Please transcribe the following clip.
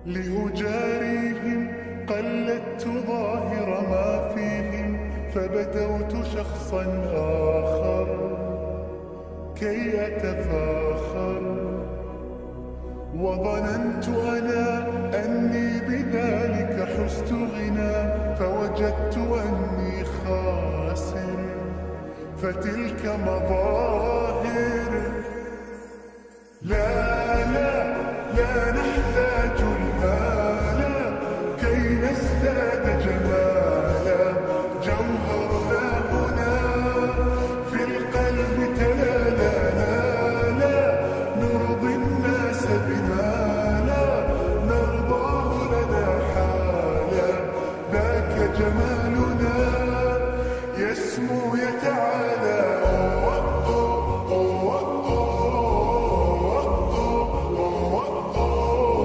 لأجاريهم قلدت ظاهر ما فيهم، فبدوت شخصا آخر كي أتفاخر. وظننت أنا أني بذلك حزت غنى، فوجدت أني خاسر، فتلك مظاهر